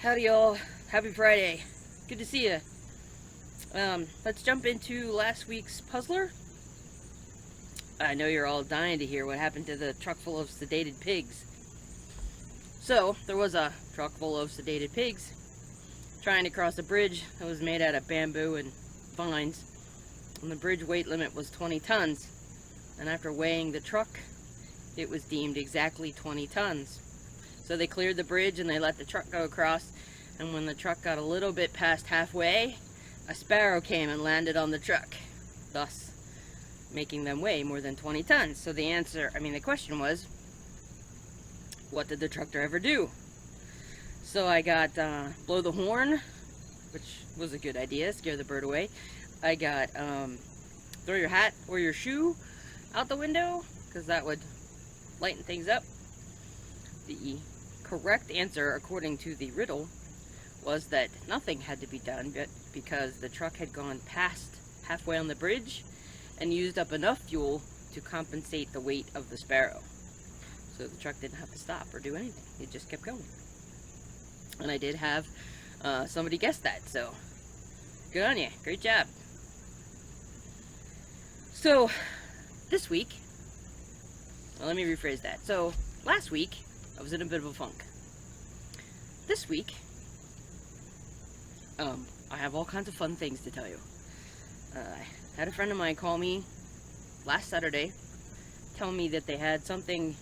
Howdy y'all, happy Friday. Good to see you. Let's jump into last week's puzzler. I know you're all dying to hear what happened to the truck full of sedated pigs. So, there was a truck full of sedated pigs trying to cross a bridge that was made out of bamboo and vines. And the bridge weight limit was 20 tons. And after weighing the truck, it was deemed exactly 20 tons. So they cleared the bridge and they let the truck go across. And when the truck got a little bit past halfway, a sparrow came and landed on the truck, thus making them weigh more than 20 tons. So the question was, what did the truck driver do? So I got blow the horn, which was a good idea, scare the bird away. I got throw your hat or your shoe out the window, because that would lighten things up. The correct answer, according to the riddle, was that nothing had to be done because the truck had gone past halfway on the bridge and used up enough fuel to compensate the weight of the sparrow. So the truck didn't have to stop or do anything. It just kept going. And I did have somebody guess that, so good on you. Great job. So this week, well, let me rephrase that. So last week, I was in a bit of a funk. This week, I have all kinds of fun things to tell you. I had a friend of mine call me last Saturday, telling me that they had something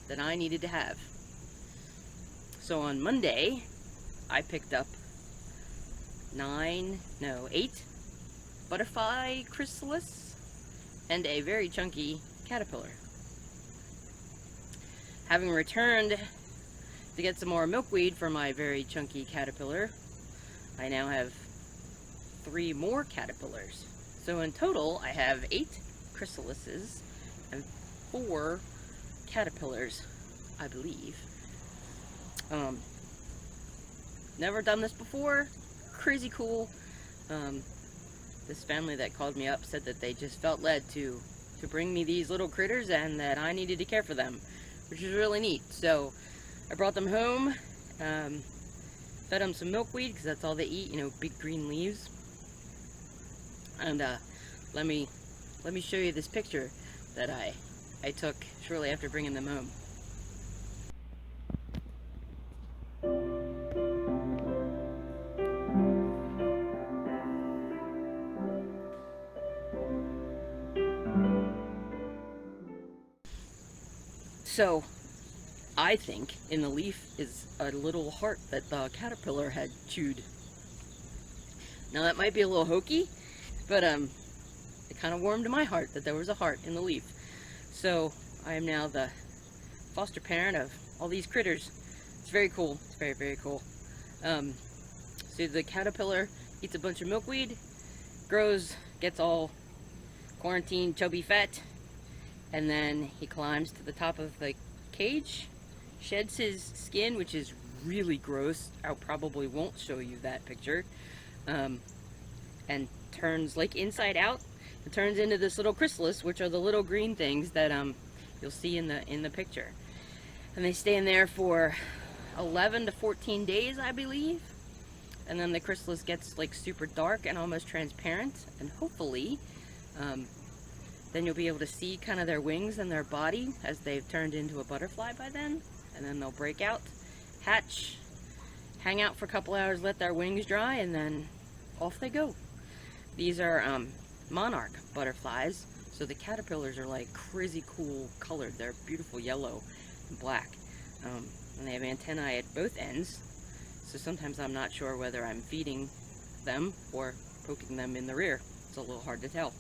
that I needed to have. So on Monday, I picked up 8 butterfly chrysalis and a very chunky caterpillar. Having returned to get some more milkweed for my very chunky caterpillar, I now have 3 more caterpillars. So in total, I have 8 chrysalises and 4 caterpillars, I believe. Never done this before. Crazy cool. This family that called me up said that they just felt led to bring me these little critters and that I needed to care for them, which is really neat. So I brought them home, fed them some milkweed because that's all they eat, big green leaves. And let me show you this picture that I took shortly after bringing them home. So, I think in the leaf is a little heart that the caterpillar had chewed. Now that might be a little hokey, but it kind of warmed my heart that there was a heart in the leaf. So I am now the foster parent of all these critters. It's very cool. It's very, very cool. So the caterpillar eats a bunch of milkweed, grows, gets all quarantined, chubby fat, and then he climbs to the top of the cage, sheds his skin, which is really gross. I probably won't show you that picture, and turns like inside out. It turns into this little chrysalis, which are the little green things that you'll see in the picture. And they stay in there for 11 to 14 days, I believe. And then the chrysalis gets like super dark and almost transparent, and hopefully then you'll be able to see kind of their wings and their body as they've turned into a butterfly by then. And then they'll break out, hatch, hang out for a couple hours, let their wings dry, and then off they go. These are monarch butterflies, so the caterpillars are like crazy cool colored. They're beautiful yellow and black, and they have antennae at both ends, so sometimes I'm not sure whether I'm feeding them or poking them in the rear. It's a little hard to tell.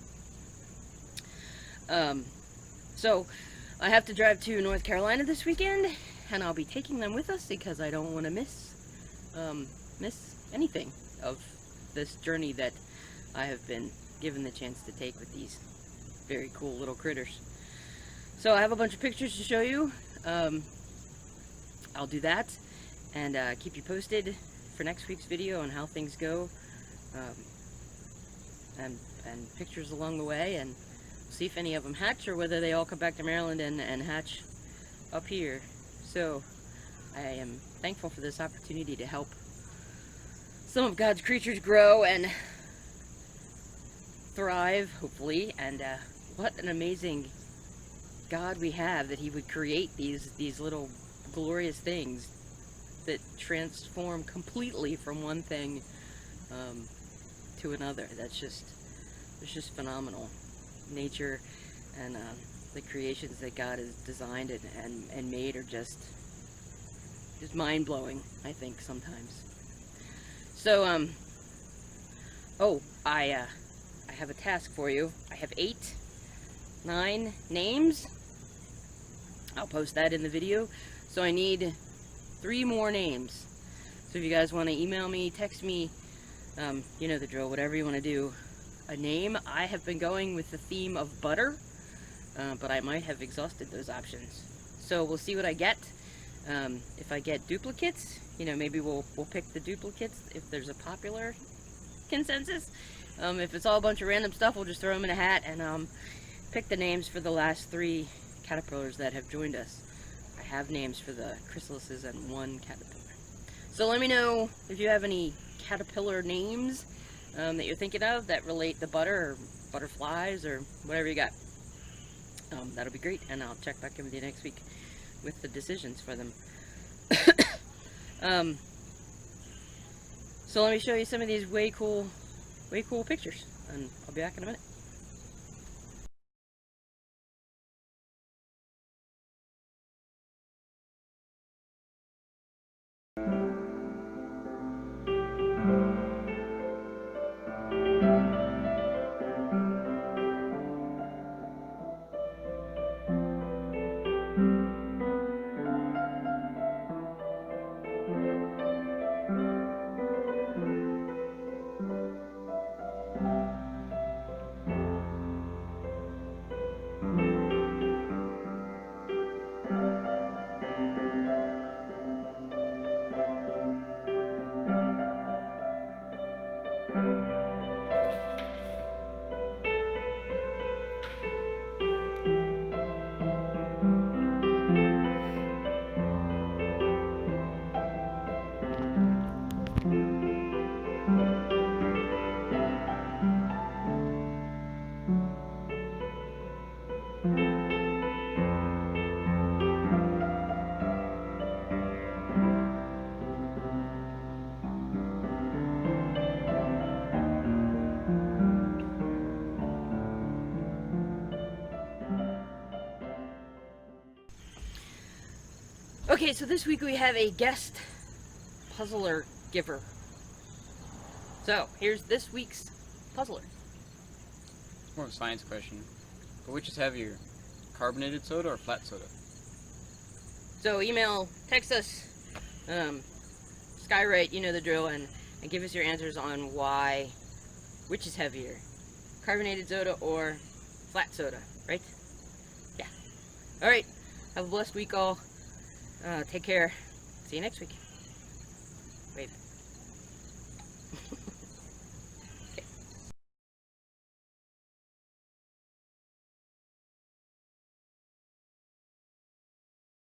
So I have to drive to North Carolina this weekend, and I'll be taking them with us because I don't want to miss anything of this journey that I have been given the chance to take with these very cool little critters. So I have a bunch of pictures to show you. I'll do that and keep you posted for next week's video on how things go, and pictures along the way, and see if any of them hatch or whether they all come back to Maryland and hatch up here. So I am thankful for this opportunity to help some of God's creatures grow and thrive, hopefully. And what an amazing God we have, that He would create these little glorious things that transform completely from one thing to another. It's just phenomenal. Nature and the creations that God has designed and made are just mind-blowing, I think, sometimes. So, I have a task for you. I have 9 names. I'll post that in the video. So I need 3 more names. So if you guys want to email me, text me, you know the drill, whatever you want to do. A name. I have been going with the theme of butter, but I might have exhausted those options. So we'll see what I get. If I get duplicates, you know, maybe we'll pick the duplicates if there's a popular consensus. If it's all a bunch of random stuff, we'll just throw them in a hat and pick the names for the last 3 caterpillars that have joined us. I have names for the chrysalises and 1 caterpillar. So let me know if you have any caterpillar names that you're thinking of that relate to butter or butterflies or whatever you got. That'll be great, and I'll check back in with you next week with the decisions for them. So let me show you some of these way cool pictures, and I'll be back in a minute. Okay, so this week we have a guest puzzler giver. So, here's this week's puzzler. More of a science question. But which is heavier, carbonated soda or flat soda? So email, text us, Skywrite, you know the drill, and give us your answers on which is heavier, carbonated soda or flat soda, right? Yeah. Alright, have a blessed week all. Take care. See you next week. Wait.